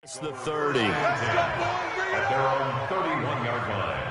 It's the 30. At their own 31-yard line.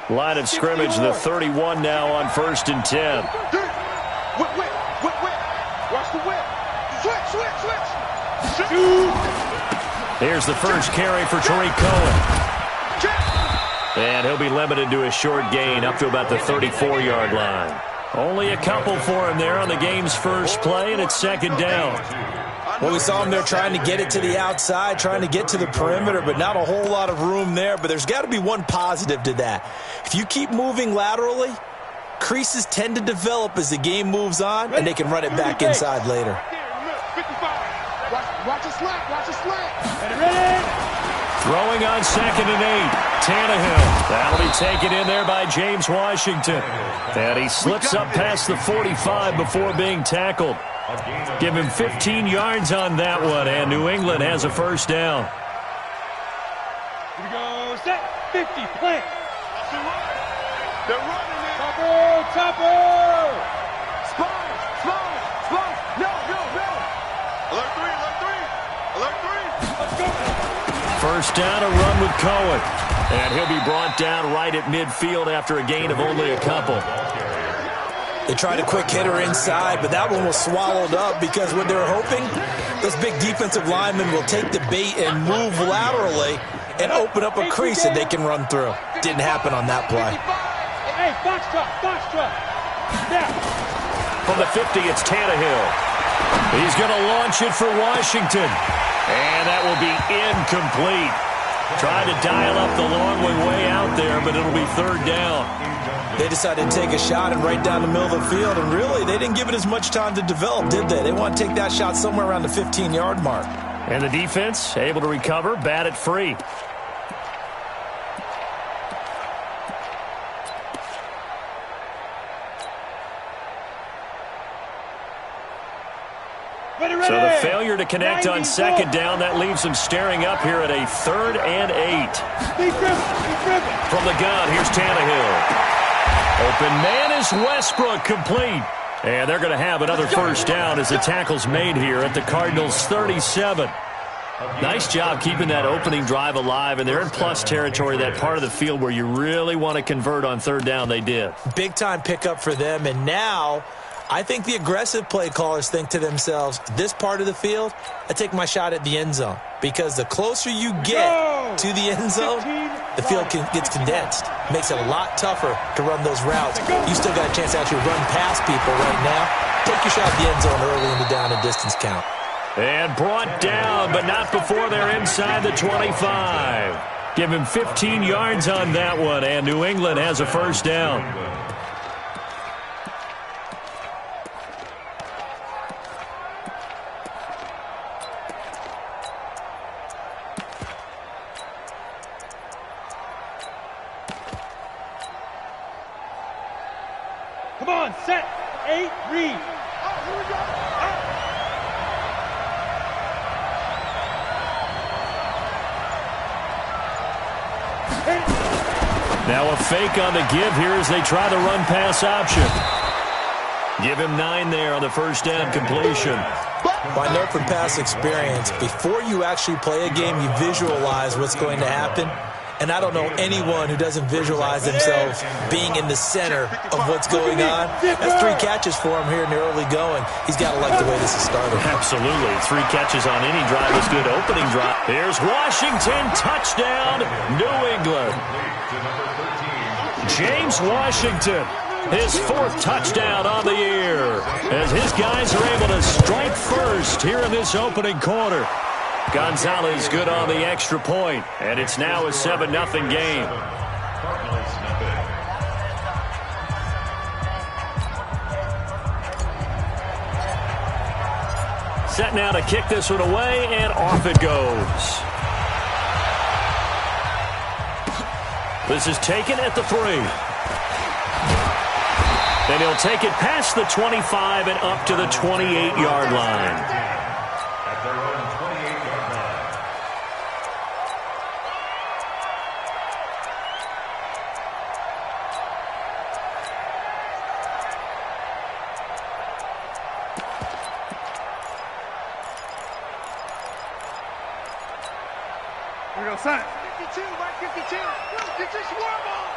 Line of scrimmage, the 31 now on 1st and 10. Whip. Watch the whip. Switch. Here's the first carry for Tariq Cohen. And he'll be limited to a short gain up to about the 34-yard line. Only a couple for him there on the game's first play, and it's 2nd down. Well, we saw him there trying to get it to the outside, trying to get to the perimeter, but not a whole lot of room there. But there's got to be one positive to that. If you keep moving laterally, creases tend to develop as the game moves on, and they can run it back inside later. Watch a slant. Ready? Throwing on 2nd and 8. Tannehill. That'll be taken in there by James Washington. And he slips up past the 45 before being tackled. Give him 15 yards on that one, and New England has a first down. Here we go. Set. 50. Plant. They're running it. Topper. Spine. No. Alert 3. Let's go. First down, a run with Cohen. And he'll be brought down right at midfield after a gain of only a couple. They tried a quick hitter inside, but that one was swallowed up because what they were hoping, those big defensive linemen will take the bait and move laterally and open up a crease that they can run through. Didn't happen on that play. Hey, box truck. Now. From the 50, it's Tannehill. He's going to launch it for Washington. And that will be incomplete. Tried to dial up the long way out there, but it'll be 3rd down. They decided to take a shot and right down the middle of the field, and really, they didn't give it as much time to develop, did they? They want to take that shot somewhere around the 15-yard mark. And the defense able to recover, bat it free. So the failure to connect on 2nd down, that leaves them staring up here at a 3rd and 8. From the gun, here's Tannehill. Open man is Westbrook, complete. And they're going to have another first down as the tackle's made here at the Cardinals' 37. Nice job keeping that opening drive alive, and they're in plus territory, that part of the field where you really want to convert on 3rd down. They did. Big-time pickup for them, and now I think the aggressive play callers think to themselves, this part of the field, I take my shot at the end zone. Because the closer you get to the end zone, the field gets condensed. Makes it a lot tougher to run those routes. You still got a chance to actually run past people right now. Take your shot at the end zone early in the down and distance count. And brought down, but not before they're inside the 25. Give him 15 yards on that one, and New England has a first down. Come on, set. 8, read. Here we go. Now a fake on the give here as they try the run-pass option. Give him 9 there on the first down completion. Well, I know from past experience, before you actually play a game, you visualize what's going to happen. And I don't know anyone who doesn't visualize themselves being in the center of what's going on. That's 3 catches for him here in the early going. He's got to like the way this is started. Absolutely. 3 catches on any drive is good. Opening drive. Here's Washington. Touchdown, New England. James Washington, his 4th touchdown on the year, as his guys are able to strike first here in this opening quarter. Gonzalez good on the extra point, and it's now a 7-0 game. Set now to kick this one away, and off it goes. This is taken at the 3. And he'll take it past the 25 and up to the 28-yard line. At their own 28-yard line. Here we go, son. 52, right 52. Get this worm on.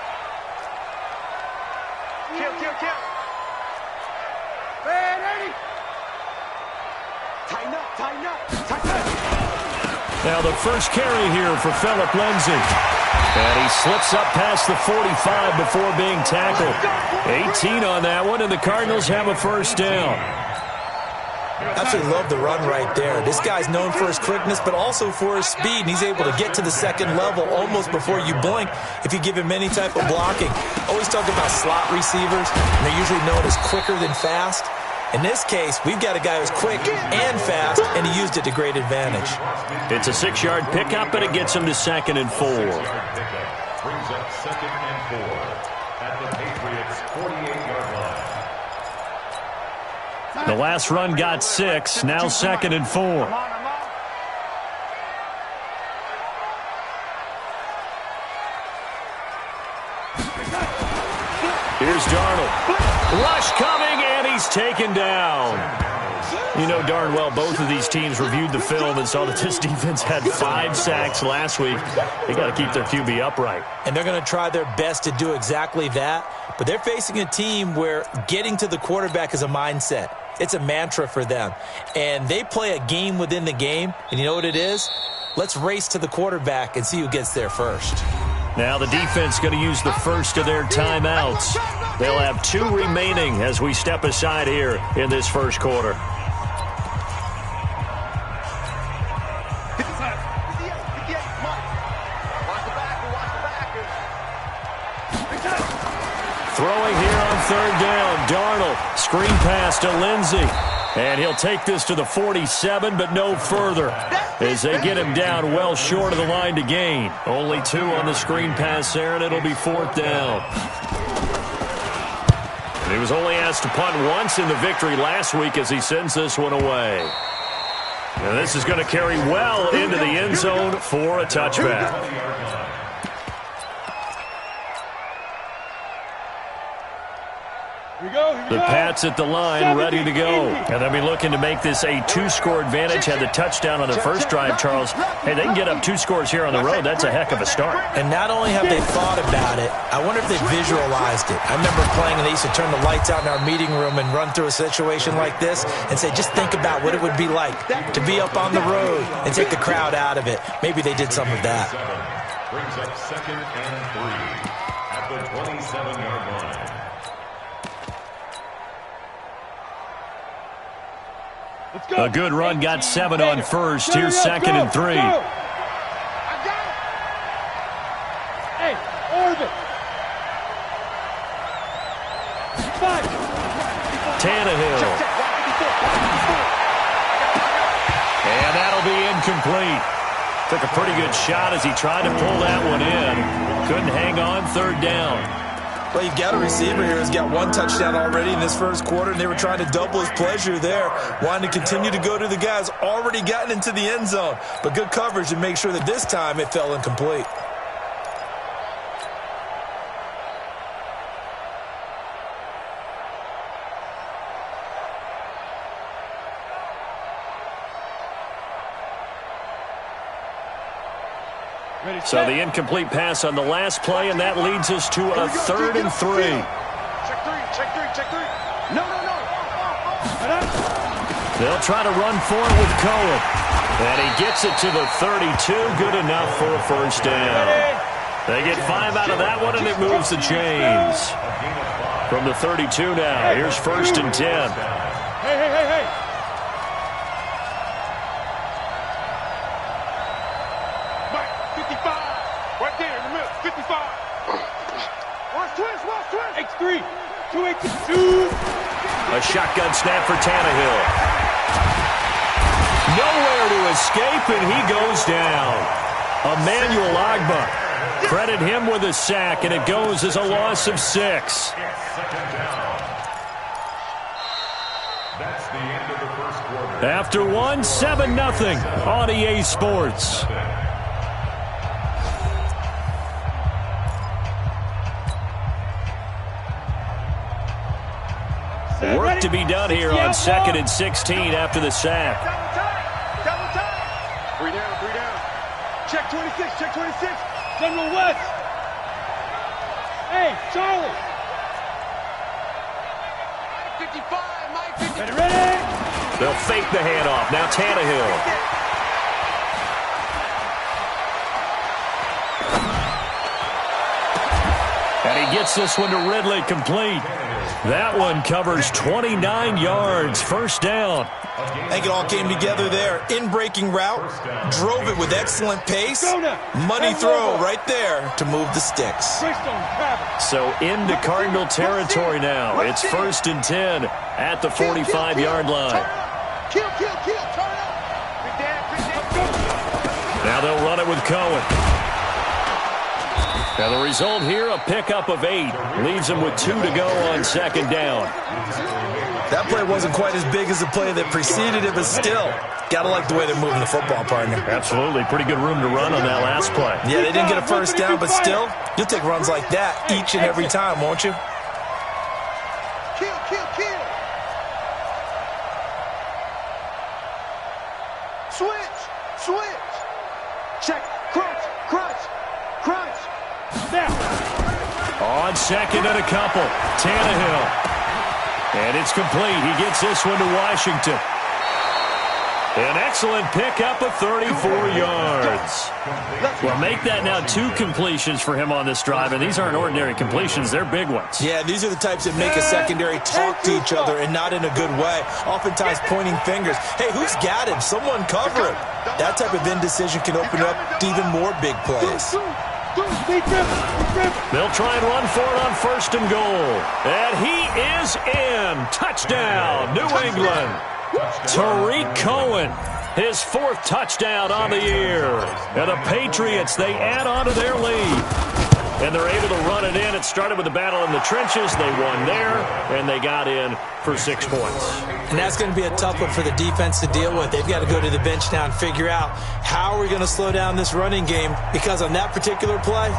Kill. Man, Eddie. Tighten up. Now the first carry here for Phillip Lindsay. And he slips up past the 45 before being tackled. 18 on that one, and the Cardinals have a first down. Absolutely love the run right there. This guy's known for his quickness, but also for his speed. And he's able to get to the second level almost before you blink if you give him any type of blocking. Always talk about slot receivers, and they're usually known as quicker than fast. In this case, we've got a guy who's quick and fast, and he used it to great advantage. It's a 6-yard pickup, and it gets him to 2nd and 4. Brings up 2nd and 4 at the Patriots' 48-yard line. The last run got 6, now 2nd and 4. I'm on. Here's Darnold. Rush coming, and he's taken down. You know darn well both of these teams reviewed the film and saw that this defense had 5 sacks last week. They got to keep their QB upright. And they're going to try their best to do exactly that. But they're facing a team where getting to the quarterback is a mindset. It's a mantra for them. And they play a game within the game. And you know what it is? Let's race to the quarterback and see who gets there first. Now the defense going to use the first of their timeouts. They'll have 2 remaining as we step aside here in this first quarter. Throwing here on 3rd down. Darnold, screen pass to Lindsay. And he'll take this to the 47, but no further, as they get him down well short of the line to gain. Only 2 on the screen pass there, and it'll be 4th down. And he was only asked to punt once in the victory last week as he sends this one away. And this is going to carry well into the end zone for a touchback. The Pats at the line, ready to go. And they'll be looking to make this a 2-score advantage. Had the touchdown on the first drive, Charles. Hey, they can get up 2 scores here on the road. That's a heck of a start. And not only have they thought about it, I wonder if they visualized it. I remember playing, and they used to turn the lights out in our meeting room and run through a situation like this and say, just think about what it would be like to be up on the road and take the crowd out of it. Maybe they did some of that. Brings up 2nd and 3 at the 27-yard line. A good run, got 7 on first. Here's 2nd and 3. Hey, orbit. 5. Tannehill. And that'll be incomplete. Took a pretty good shot as he tried to pull that one in. Couldn't hang on, 3rd down. Well, you've got a receiver here who's got 1 touchdown already in this first quarter, and they were trying to double his pleasure there, wanting to continue to go to the guys already gotten into the end zone. But good coverage to make sure that this time it fell incomplete. So the incomplete pass on the last play, and that leads us to a 3rd and 3. Check three. No. They'll try to run for it with Cohen. And he gets it to the 32. Good enough for a first down. They get 5 out of that one, and it moves the chains. From the 32 now, here's 1st and 10. Hey. Mike, 55. Right there in the middle, 55. Watch twist. X3. 282. A shotgun snap for Tannehill. Nowhere to escape, and he goes down. Emmanuel Ogbah Credit him with a sack, and it goes as a loss of 6. That's the end of the first quarter. After one, 7-0 on EA Sports. Work to be done here on 2nd and 16 after the sack. Double time. 3 down, 3 down. Check 26, check 26. General West. Hey, Charlie. 55, Mike 55. Ready? They'll fake the handoff. Now Tannehill. And he gets this one to Ridley, complete. That one covers 29 yards, first down. I think it all came together there. In-breaking route, drove it with excellent pace. Money throw right there to move the sticks. So into Cardinal territory now. It's 1st and 10 at the 45-yard line. Kill, turn up. Now they'll run it with Cohen. Now the result here, a pickup of 8. Leaves them with 2 to go on 2nd down. That play wasn't quite as big as the play that preceded it, but still, gotta like the way they're moving the football, partner. Absolutely. Pretty good room to run on that last play. Yeah, they didn't get a first down, but still, you'll take runs like that each and every time, won't you? Kill. Switch. Check, crunch. Now. On 2nd and a couple, Tannehill. And it's complete. He gets this one to Washington. An excellent pickup of 34 yards. Well, make that now 2 completions for him on this drive, and these aren't ordinary completions. They're big ones. Yeah, these are the types that make a secondary talk to each other and not in a good way. Oftentimes pointing fingers. Hey, who's got him? Someone cover him. That type of indecision can open up to even more big plays. They'll try and run for it on 1st and goal. And he is in. Touchdown, New England. Tariq Cohen, his 4th touchdown on the year. And the Patriots, they add on to their lead. And they're able to run it in. It started with a battle in the trenches. They won there, and they got in for 6 points. And that's going to be a tough one for the defense to deal with. They've got to go to the bench now and figure out how are we going to slow down this running game, because on that particular play,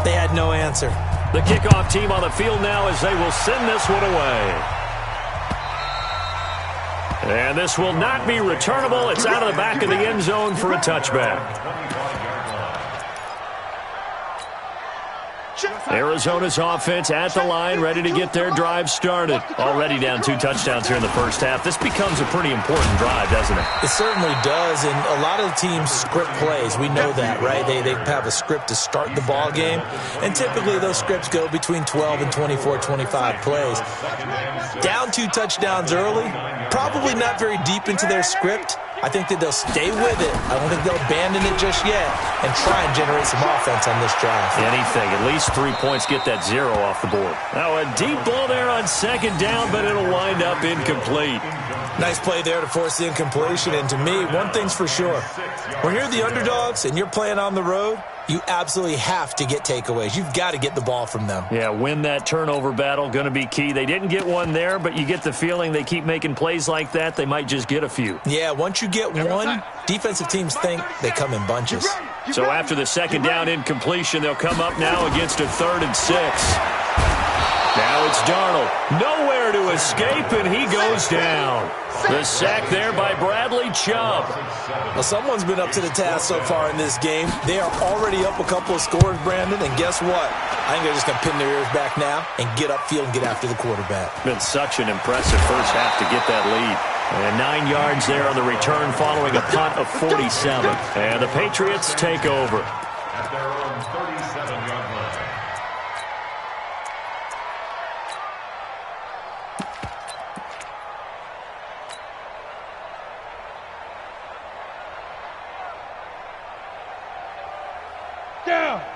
they had no answer. The kickoff team on the field now as they will send this one away. And this will not be returnable. It's out of the back of the end zone for a touchback. Arizona's offense at the line, ready to get their drive started. Already down 2 touchdowns here in the first half. This becomes a pretty important drive, doesn't it? It certainly does, and a lot of the teams script plays. We know that, right? They have a script to start the ball game, and typically those scripts go between 12 and 24, 25 plays. Down 2 touchdowns early, probably not very deep into their script. I think that they'll stay with it. I don't think they'll abandon it just yet and try and generate some offense on this drive. Anything. At least 3 points, get that 0 off the board. Now a deep ball there on 2nd down, but it'll wind up incomplete. Nice play there to force the incompletion. And to me, one thing's for sure. When you're the underdogs and you're playing on the road, you absolutely have to get takeaways. You've got to get the ball from them. Yeah, win that turnover battle, going to be key. They didn't get one there, but you get the feeling they keep making plays like that, they might just get a few. Yeah, once you get one, defensive teams think they come in bunches. So after the 2nd down incompletion, they'll come up now against a 3rd and 6. Now it's Darnold. Nowhere to escape, and he goes down. The sack there by Bradley Chubb. Well, someone's been up to the task so far in this game. They are already up a couple of scores, Brandon, and guess what? I think they're just going to pin their ears back now and get upfield and get after the quarterback. Been such an impressive first half to get that lead. And 9 yards there on the return following a punt of 47. And the Patriots take over. At their own 37-yard line.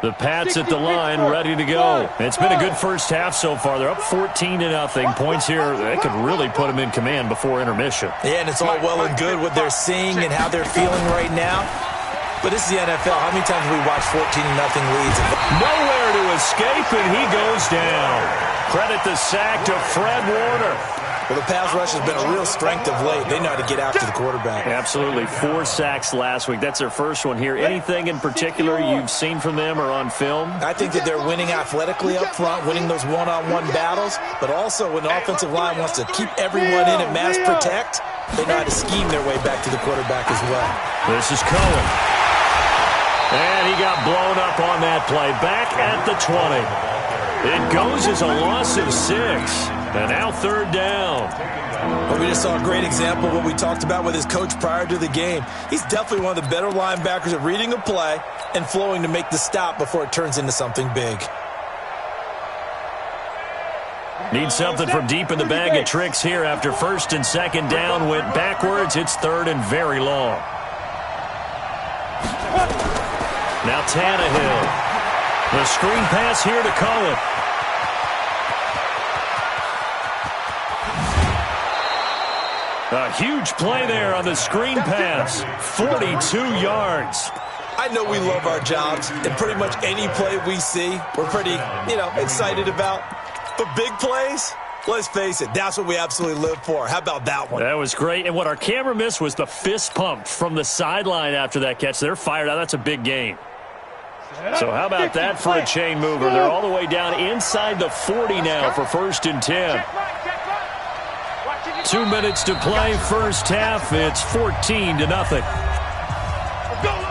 The Pats at the line, ready to go. It's been a good first half so far. They're up 14-0. Points here, they could really put them in command before intermission. Yeah, and it's all well and good what they're seeing and how they're feeling right now. But this is the NFL. How many times have we watched 14-0 leads? Nowhere to escape, and he goes down. Credit the sack to Fred Warner. Well, the pass rush has been a real strength of late. They know how to get after the quarterback. Absolutely. 4 sacks last week. That's their first one here. Anything in particular you've seen from them or on film? I think that they're winning athletically up front, winning those one-on-one battles, but also when the offensive line wants to keep everyone in and mass protect, they know how to scheme their way back to the quarterback as well. This is Cohen. And he got blown up on that play. Back at the 20. It goes as a loss of 6. And now 3rd down. Well, we just saw a great example of what we talked about with his coach prior to the game. He's definitely one of the better linebackers at reading a play and flowing to make the stop before it turns into something big. Need something from deep in the bag of tricks here after 1st and 2nd down went backwards. It's 3rd and very long. Now Tannehill. The screen pass here to Cohen. A huge play there on the screen pass. 42 yards. I know we love our jobs, and pretty much any play we see, we're pretty, excited about. But big plays, let's face it, that's what we absolutely live for. How about that one? That was great. And what our camera missed was the fist pump from the sideline after that catch. They're fired out. That's a big game. So how about that for a chain mover? They're all the way down inside the 40 now for 1st and 10. 2 minutes to play, first half. It's 14-0. Let's go!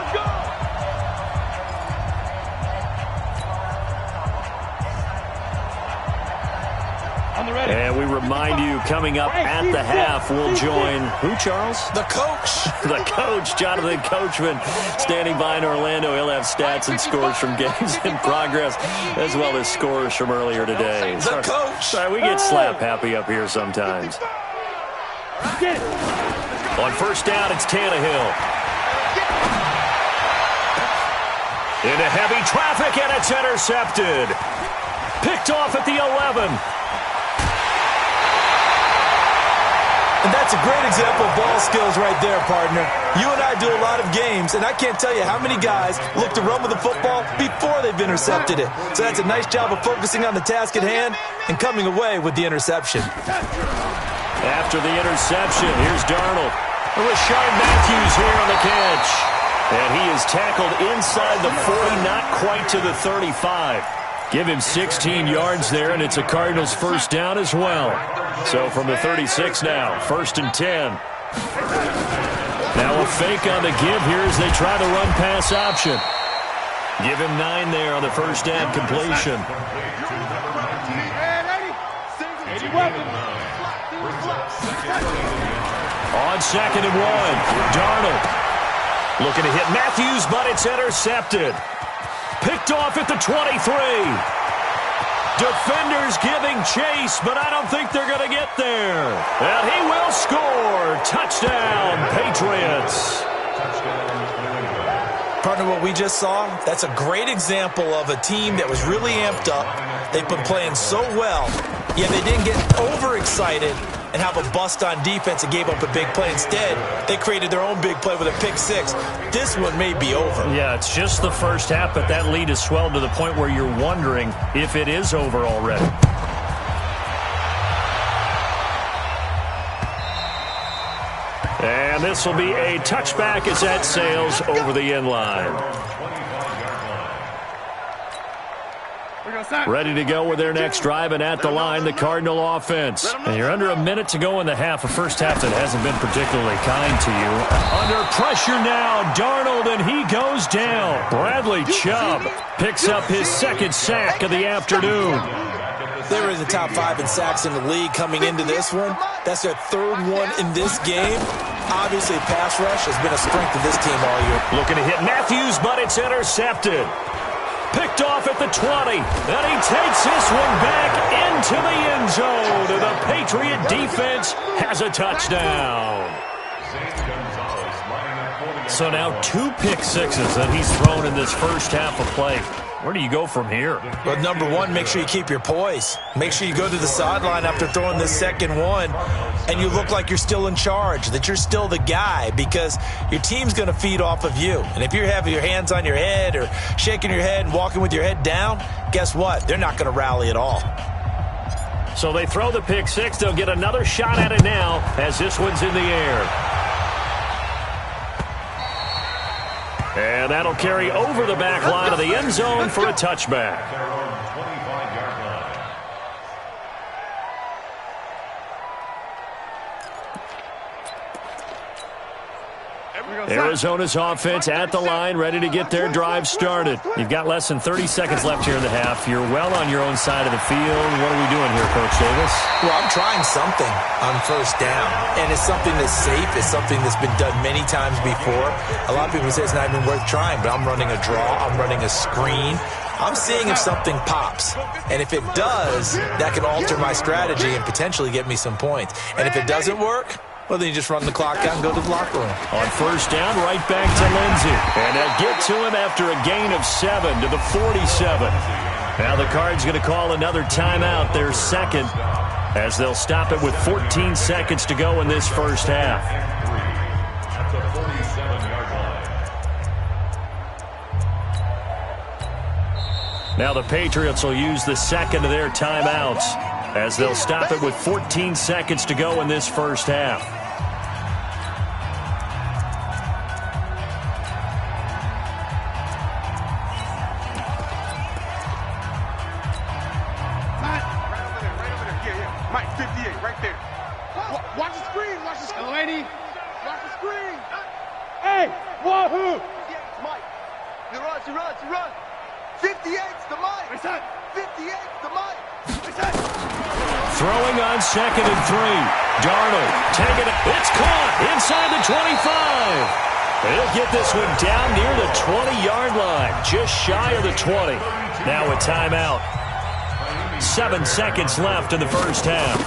And we remind you, coming up at the half, we'll join who, Charles? The coach. The coach, Jonathan Coachman, standing by in Orlando. He'll have stats and scores from games in progress, as well as scores from earlier today. The coach. Sorry, we get slap happy up here sometimes. On 1st down, it's Tannehill. Into heavy traffic, and it's intercepted. Picked off at the 11. And that's a great example of ball skills right there, partner. You and I do a lot of games, and I can't tell you how many guys look to run with the football before they've intercepted it. So that's a nice job of focusing on the task at hand and coming away with the interception. After the interception, here's Darnold. Rashard Matthews here on the catch. And he is tackled inside the 40, not quite to the 35. Give him 16 yards there, and it's a Cardinals first down as well. So from the 36 now, 1st and 10. Now a fake on the give here as they try the run-pass option. Give him 9 there on the first down completion. On 2nd and 1, Darnold looking to hit Matthews, but it's intercepted. Picked off at the 23. Defenders giving chase, but I don't think they're going to get there. And he will score. Touchdown, Patriots. Partner, what we just saw, that's a great example of a team that was really amped up. They've been playing so well, yet they didn't get overexcited and have a bust on defense and gave up a big play. Instead, they created their own big play with a pick 6. This one may be over. Yeah, it's just the first half, but that lead has swelled to the point where you're wondering if it is over already. And this will be a touchback as that sails over the end line. Ready to go with their next drive, and at the line, the Cardinal offense. And you're under a minute to go in the half, a first half that hasn't been particularly kind to you. Under pressure now, Darnold, and he goes down. Bradley Chubb picks up his 2nd sack of the afternoon. They were in the top 5 in sacks in the league coming into this one. That's their 3rd one in this game. Obviously, pass rush has been a strength of this team all year. Looking to hit Matthews, but it's intercepted. Picked off at the 20, and he takes this one back into the end zone. And the Patriot defense has a touchdown. So now 2 pick sixes that he's thrown in this first half of play. Where do you go from here? Well, number one, make sure you keep your poise. Make sure you go to the sideline after throwing the second one, and you look like you're still in charge, that you're still the guy, because your team's going to feed off of you. And if you're having your hands on your head or shaking your head and walking with your head down, guess what? They're not going to rally at all. So they throw the pick six. They'll get another shot at it now as this one's in the air. And that'll carry over the back line of the end zone for a touchback. Arizona's offense at the line, ready to get their drive started. You've got less than 30 seconds left here in the half. You're well on your own side of the field. What are we doing here, Coach Davis? Well, I'm trying something on first down, and it's something that's safe. It's something that's been done many times before. A lot of people say it's not even worth trying, but I'm running a draw. I'm running a screen. I'm seeing if something pops, and if it does, that can alter my strategy and potentially get me some points. And if it doesn't work, well, then you just run the clock out and go to the locker room. On first down, right back to Lindsey. And they'll get to him after a gain of 7 to the 47. Now the Cards going to call another timeout, their second, as they'll stop it with 14 seconds to go in this first half. At the 47-yard line. Now the Patriots will use the second of their timeouts, as they'll stop it with 14 seconds to go in this first half. Mike, 58, right there. Watch the screen, watch the screen. Lady, watch the screen. Hey, wahoo! Mike, he runs. 58's the Mike. 58's the Mike. Throwing on second and 3. Darnold taking it. It's caught inside the 25. He'll get this one down near the 20-yard line, just shy of the 20. Now a timeout. 7 seconds left in the first half.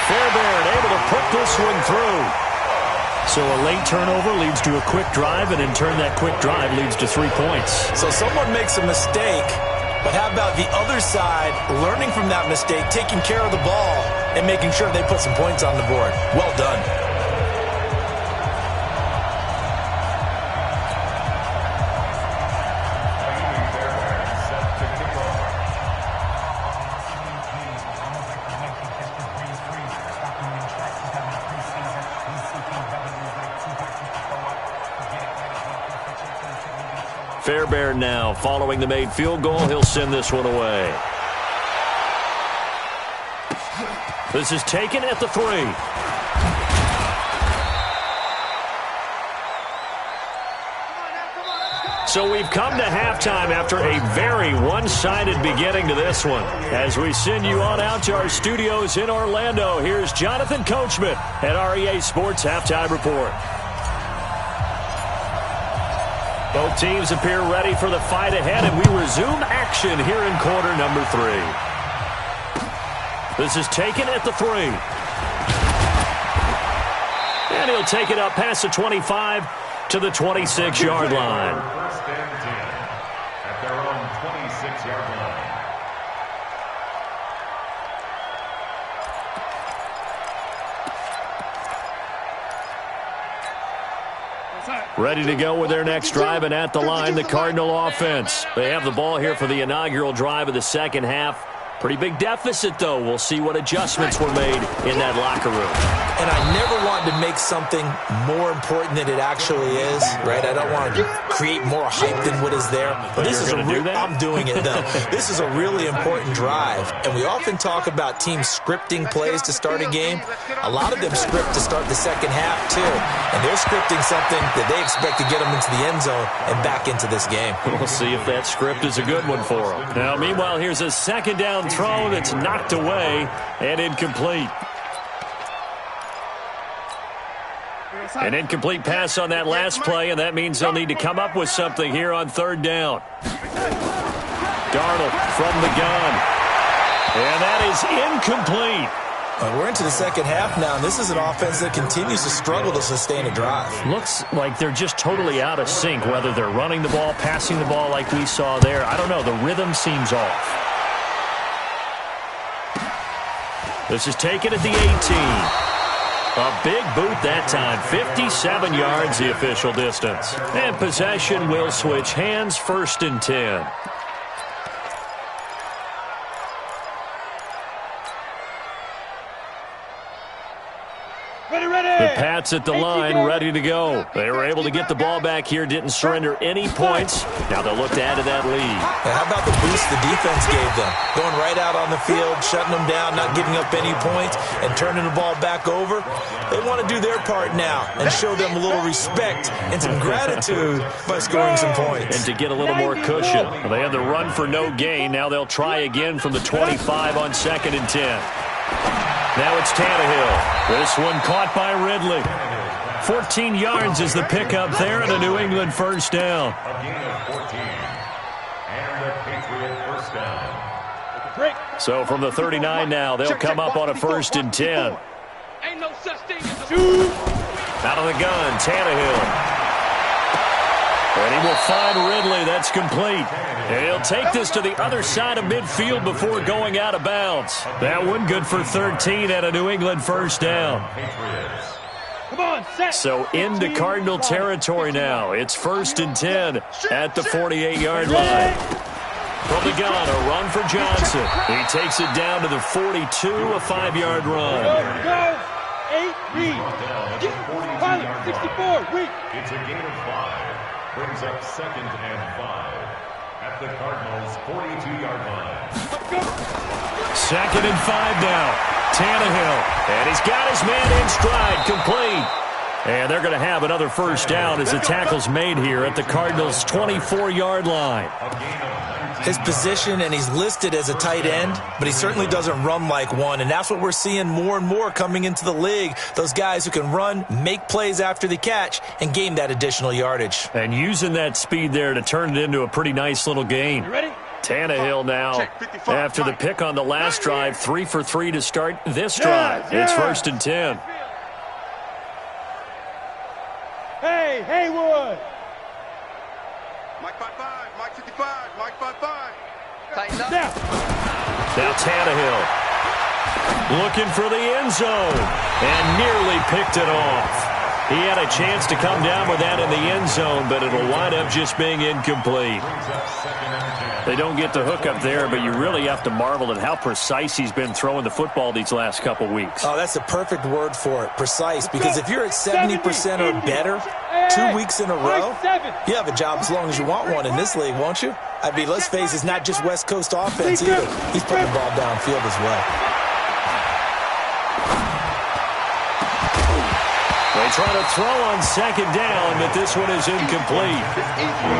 Fairbairn able to put this one through. So a late turnover leads to a quick drive, and in turn that quick drive leads to 3 points. So someone makes a mistake, but how about the other side learning from that mistake, taking care of the ball, and making sure they put some points on the board? Well done. Fairbairn now, following the made field goal, he'll send this one away. This is taken at the 3. So we've come to halftime after a very one-sided beginning to this one. As we send you on out to our studios in Orlando, here's Jonathan Coachman at REA Sports Halftime Report. Both teams appear ready for the fight ahead, and we resume action here in quarter number 3. This is taken at the 3. And he'll take it up past the 25 to the 26-yard line. First and 10 at their own 26-yard line. Ready to go with their next drive, and at the line, the Cardinal offense. They have the ball here for the inaugural drive of the second half. Pretty big deficit, though. We'll see what adjustments were made in that locker room. And I never want to make something more important than it actually is, right? I don't want to create more hype than what is there. But this is I'm doing it, though. This is a really important drive. And we often talk about teams scripting plays to start a game. A lot of them script to start the second half, too. And they're scripting something that they expect to get them into the end zone and back into this game. We'll see if that script is a good one for them. Now, meanwhile, here's a second down throw that's knocked away and incomplete. An incomplete pass on that last play, and that means they'll need to come up with something here on third down. Darnold from the gun. And that is incomplete. We're into the second half now, and this is an offense that continues to struggle to sustain a drive. Looks like they're just totally out of sync, whether they're running the ball, passing the ball like we saw there. I don't know. The rhythm seems off. This is taken at the 18. A big boot that time. 57 yards, the official distance. And possession will switch hands, 1st and 10. The Pats at the line, ready to go. They were able to get the ball back here, didn't surrender any points. Now they'll look to add to that lead. How about the boost the defense gave them? Going right out on the field, shutting them down, not giving up any points, and turning the ball back over. They want to do their part now and show them a little respect and some gratitude by scoring some points. And to get a little more cushion. They had the run for no gain. Now they'll try again from the 25 on 2nd and 10. Now it's Tannehill. This one caught by Ridley. 14 yards is the pickup there and a New England 1st down. A gain of 14. And a Patriot 1st down. So from the 39 now, they'll come up on a 1st and 10. Ain't no such thing as a Out of the gun, Tannehill. And he will find Ridley. That's complete. And he'll take this to the other side of midfield before going out of bounds. That one good for 13 at a New England 1st down. Come on, set. So into Cardinal territory now. It's 1st and 10 at the 48-yard line. From the gun, a run for Johnson. He takes it down to the 42, a 5-yard run. Go. 8, read. Pilot, 64, read. It's a gain of 5. Brings up 2nd and 5 at the Cardinals' 42-yard line. 2nd and 5 now. Tannehill. And he's got his man in stride, complete. And they're going to have another 1st down as the tackle's made here at the Cardinals' 24-yard line. His position, and he's listed as a tight end, but he certainly doesn't run like one, and that's what we're seeing more and more coming into the league. Those guys who can run, make plays after the catch, and gain that additional yardage. And using that speed there to turn it into a pretty nice little gain. You ready? Tannehill now, after the pick on the last drive, 3 for 3 to start this drive. It's 1st and 10. Hey, Haywood. Mike 5-5, Mike 55, Mike 5-5. Tighten up. Now Tannehill looking for the end zone and nearly picked it off. He had a chance to come down with that in the end zone, but it'll wind up just being incomplete. They don't get the hook up there, but you really have to marvel at how precise he's been throwing the football these last couple weeks. Oh, that's the perfect word for it, precise, because if you're at 70% or better 2 weeks in a row, you have a job as long as you want one in this league, won't you? I mean, let's face it, it's not just West Coast offense either. He's putting the ball downfield as well. They try to throw on 2nd down, but this one is incomplete.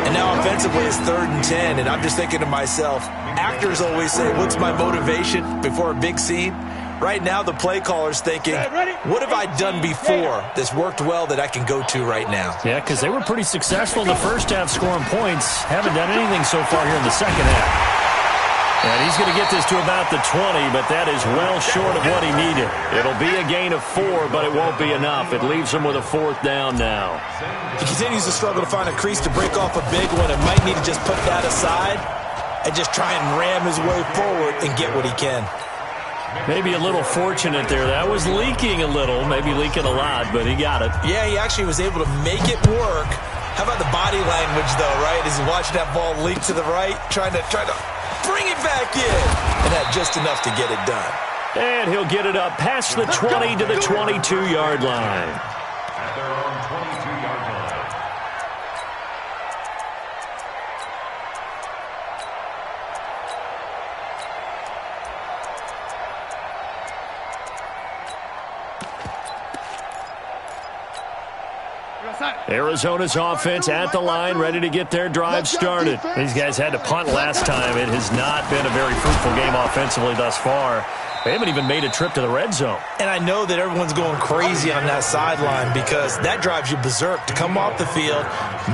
And now offensively it's 3rd and 10, and I'm just thinking to myself, actors always say, what's my motivation before a big scene? Right now the play caller's thinking, what have I done before that's worked well that I can go to right now? Yeah, because they were pretty successful in the first half scoring points. Haven't done anything so far here in the second half. And he's going to get this to about the 20, but that is well short of what he needed. It'll be a gain of 4, but it won't be enough. It leaves him with a 4th down now. He continues to struggle to find a crease to break off a big one and might need to just put that aside and just try and ram his way forward and get what he can. Maybe a little fortunate there. That was leaking a little, maybe leaking a lot, but he got it. Yeah, he actually was able to make it work. How about the body language, though, right? As he watched that ball leak to the right, trying to bring it back in, and had just enough to get it done. And he'll get it up past the 20 to the 22-yard line. At their own 22-yard line. Arizona's offense at the line, ready to get their drive started. These guys had to punt last time. It has not been a very fruitful game offensively thus far. They haven't even made a trip to the red zone. And I know that everyone's going crazy on that sideline because that drives you berserk to come off the field,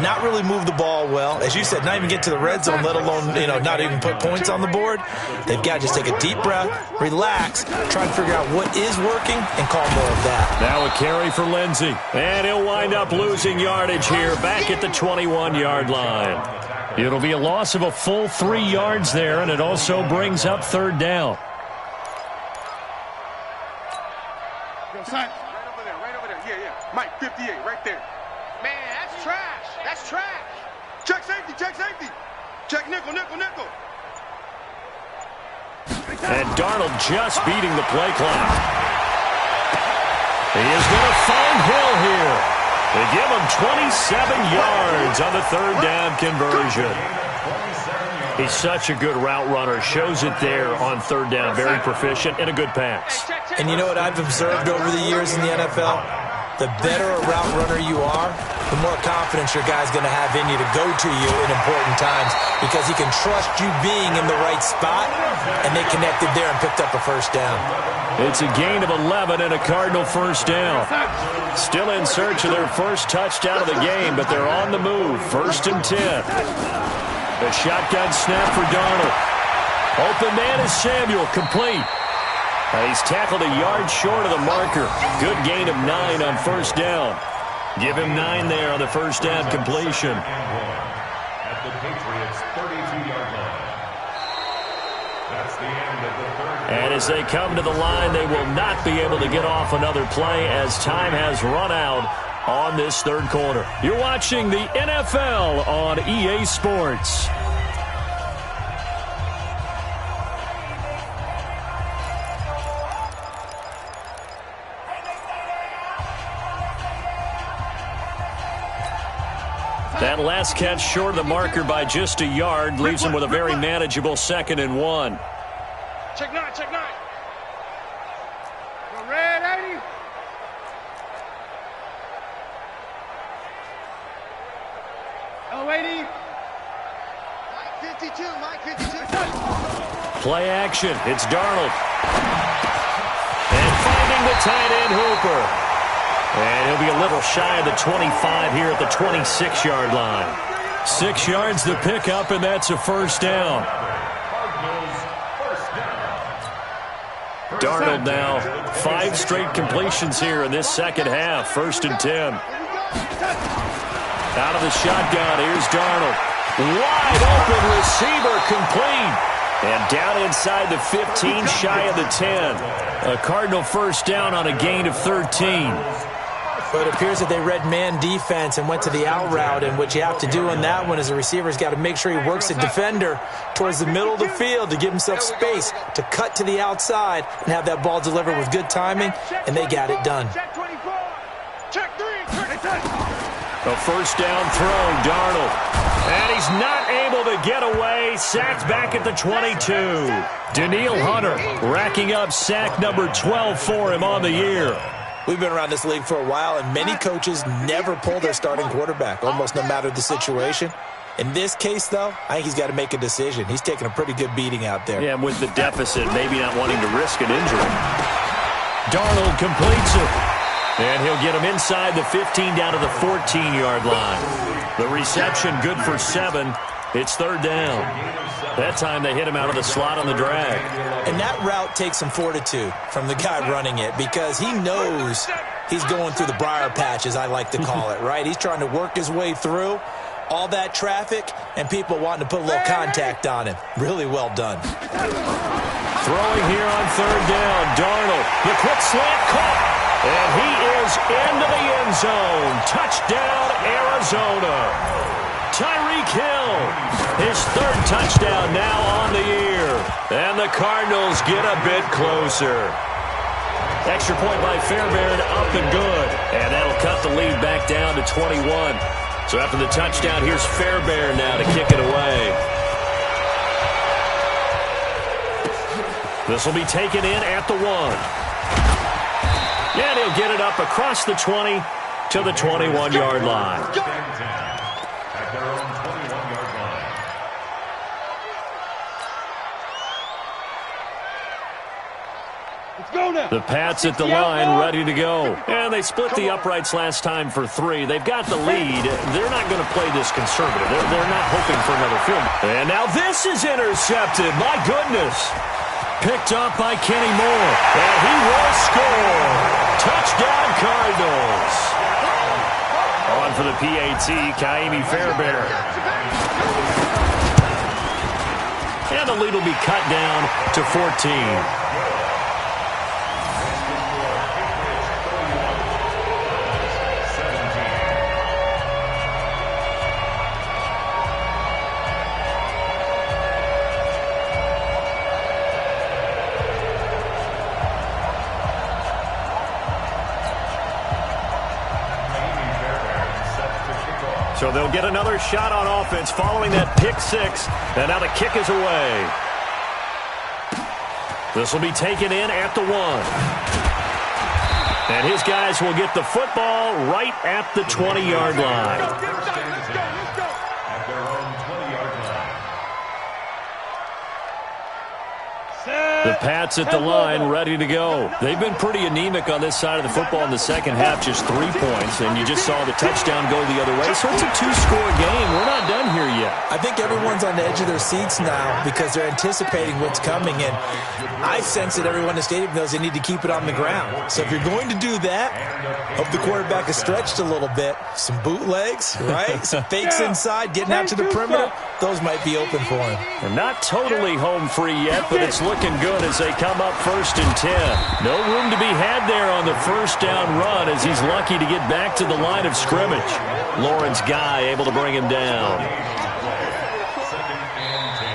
not really move the ball well. As you said, not even get to the red zone, let alone, not even put points on the board. They've got to just take a deep breath, relax, try to figure out what is working, and call more of that. Now a carry for Lindsey. And he'll wind up losing yardage here back at the 21-yard line. It'll be a loss of a full 3 yards there, and it also brings up third down. Right over there. Yeah. Mike, 58, right there. Man, that's trash. That's trash. Check safety. Check nickel. And Darnold just beating the play clock. He is going to find Hill here. They give him 27 yards on the third down conversion. He's such a good route runner. Shows it there on third down. Very proficient and a good pass. And you know what I've observed over the years in the NFL? The better a route runner you are, the more confidence your guy's going to have in you to go to you in important times because he can trust you being in the right spot, and they connected there and picked up a first down. It's a gain of 11 and a Cardinal first down. Still in search of their first touchdown of the game, but they're on the move. 1st and 10. The shotgun snap for Darnold. Open man is Samuel, complete. And he's tackled a yard short of the marker. Good gain of 9 on first down. Give him 9 there on the first down completion. At the Patriots' 32-yard line. That's the end of the third. And as they come to the line, they will not be able to get off another play as time has run out on this third quarter. You're watching the NFL on EA Sports. That last catch short of the marker by just a yard leaves him with a very manageable 2nd and 1. Check 9. Go red 80. Oh, 80. Mike 52. Play action. It's Darnold. And finding the tight end Hooper. And he'll be a little shy of the 25 here at the 26-yard line. 6 yards to pick up, and that's a first down. Darnold now 5 straight completions here in this second half. 1st and 10. Out of the shotgun, here's Darnold. Wide open receiver, complete. And down inside the 15, shy of the 10. A Cardinal first down on a gain of 13. But it appears that they read man defense and went to the out route, and what you have to do on that one is the receiver's got to make sure he works the defender towards the middle of the field to give himself space to cut to the outside and have that ball delivered with good timing, and they got it done. Check 3. A first down throw, Darnold. And he's not able to get away. Sacked back at the 22. Danielle Hunter racking up sack number 12 for him on the year. We've been around this league for a while, and many coaches never pull their starting quarterback, almost no matter the situation. In this case, though, I think he's got to make a decision. He's taking a pretty good beating out there. Yeah, with the deficit, maybe not wanting to risk an injury. Darnold completes it. And he'll get him inside the 15 down to the 14-yard line. The reception good for 7. It's third down. That time they hit him out of the slot on the drag. And that route takes some fortitude from the guy running it because he knows he's going through the briar patch, as I like to call it, right? He's trying to work his way through all that traffic and people wanting to put a little contact on him. Really well done. Throwing here on third down, Darnold. The quick slant caught. And he is into the end zone. Touchdown, Arizona. Tyreek Hill, his 3rd touchdown now on the year. And the Cardinals get a bit closer. Extra point by Fairbairn, up and good. And that'll cut the lead back down to 21. So after the touchdown, here's Fairbairn now to kick it away. This will be taken in at the 1. And he'll get it up across the 20 to the 21-yard line. At their own 21-yard line. The Pats at the line, ready to go. And they split the uprights last time for 3. They've got the lead. They're not going to play this conservative. They're not hoping for another field. And now this is intercepted. My goodness. Picked up by Kenny Moore. And he will score. Touchdown, Cardinals. On for the PAT, Kaimi Fairbairn. And the lead will be cut down to 14. So they'll get another shot on offense following that pick 6. And now the kick is away. This will be taken in at the 1. And his guys will get the football right at the 20-yard line. The Pats at the line, ready to go. They've been pretty anemic on this side of the football in the second half, just 3 points, and you just saw the touchdown go the other way. So it's a 2-score game. We're not done here yet. I think everyone's on the edge of their seats now because they're anticipating what's coming, and I sense that everyone in the stadium knows they need to keep it on the ground. So if you're going to do that, hope the quarterback is stretched a little bit. Some bootlegs, right? Some fakes inside, getting out to the perimeter. Those might be open for him. And not totally home free yet, but it's looking good as they come up 1st and 10. No room to be had there on the first down run as he's lucky to get back to the line of scrimmage. Lawrence Guy able to bring him down. 2nd and 10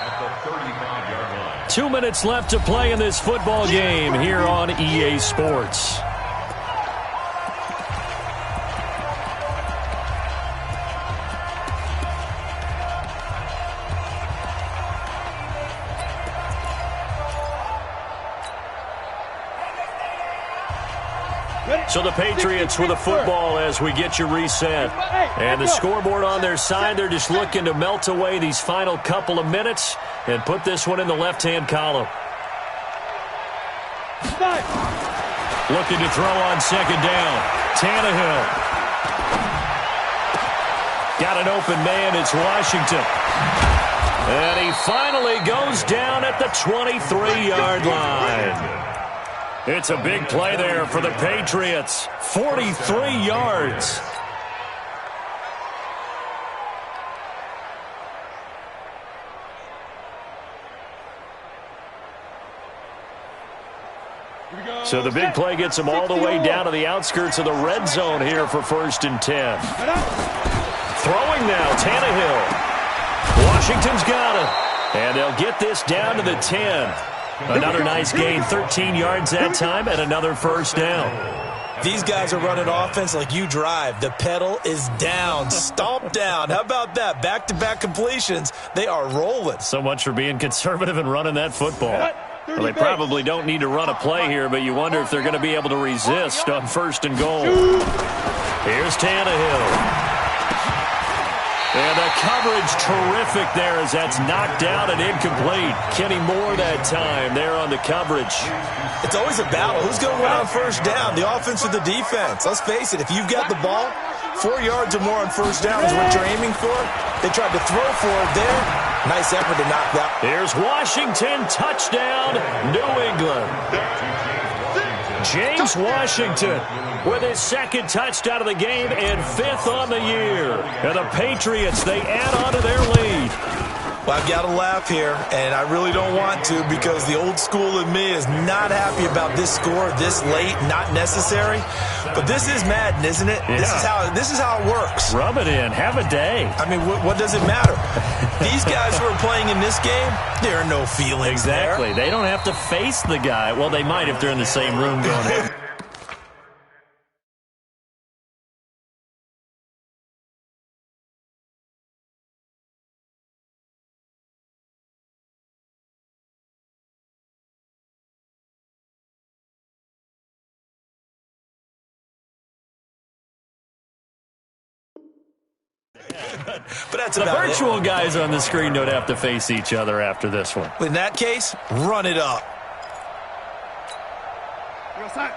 at the 35-yard line. 2 minutes left to play in this football game here on EA Sports. So the Patriots with a football as we get you reset. And the scoreboard on their side, they're just looking to melt away these final couple of minutes and put this one in the left-hand column. Looking to throw on 2nd down. Tannehill. Got an open man, it's Washington. And he finally goes down at the 23-yard line. It's a big play there for the Patriots. 43 yards. So the big play gets them all the way down to the outskirts of the red zone here for 1st and 10. Throwing now, Tannehill. Washington's got it. And they'll get this down to the 10. Another nice gain, 13 yards that time, and another 1st down. These guys are running offense like you drive. The pedal is down, stomp down. How about that? Back-to-back completions. They are rolling. So much for being conservative and running that football. Well, they probably don't need to run a play here, but you wonder if they're going to be able to resist on 1st and goal. Here's Tannehill. And the coverage terrific there as that's knocked down and incomplete. Kenny Moore that time there on the coverage. It's always a battle. Who's going to win on 1st down, the offense or the defense? Let's face it, if you've got the ball, 4 yards or more on 1st down is what you're aiming for. They tried to throw for it there. Nice effort to knock that. Here's Washington, touchdown, New England. James Washington with his 2nd touchdown of the game and 5th on the year. And the Patriots, they add on to their lead. Well, I've got to laugh here, and I really don't want to because the old school in me is not happy about this score this late, not necessary. But this is Madden, isn't it? Yeah. This is how it works. Rub it in. Have a day. I mean, what does it matter? These guys who are playing in this game, there are no feelings Exactly. there. They don't have to face the guy. Well, they might if they're in the same room going in. But that's the about virtual guys on the screen don't have to face each other after this one. In that case, run it up.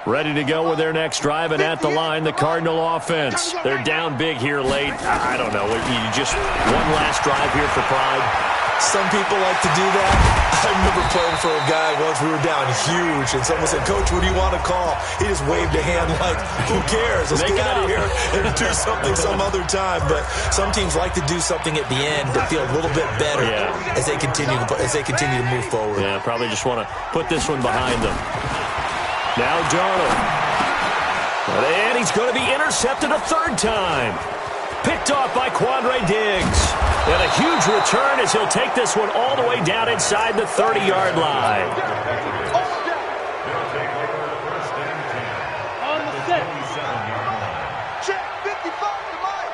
Ready to go with their next drive, and at the line, the Cardinal offense. They're down big here late. I don't know. You just one last drive here for pride. Some people like to do that. I remember playing for a guy once. We were down huge, and someone said, "Coach, what do you want to call?" He just waved a hand like, "Who cares? Let's get out of here and do something some other time." But some teams like to do something at the end to feel a little bit better as they continue to move forward. Yeah, probably just want to put this one behind them. Now Darnold. And he's going to be intercepted a third time. Picked off by Quandre Diggs. And a huge return as he'll take this one all the way down inside the 30-yard line. On the set. Check 55 to Mike.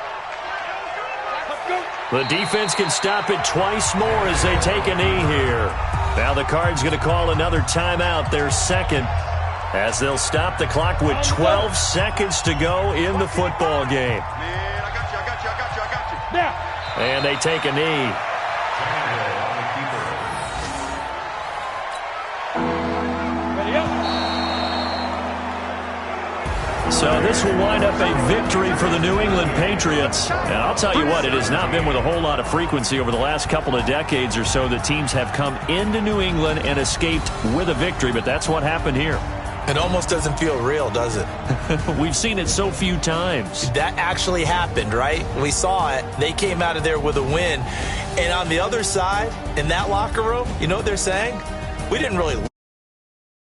The defense can stop it twice more as they take a knee here. Now the Cards going to call another timeout, their second, as they'll stop the clock with 12 seconds to go in the football game. Man, I got you. Now. And they take a knee. Ready up. So this will wind up a victory for the New England Patriots. And I'll tell you what, it has not been with a whole lot of frequency over the last couple of decades or so that teams have come into New England and escaped with a victory, but that's what happened here. It almost doesn't feel real, does it? We've seen it so few times. That actually happened, right? We saw it. They came out of there with a win. And on the other side, in that locker room, you know what they're saying? We didn't really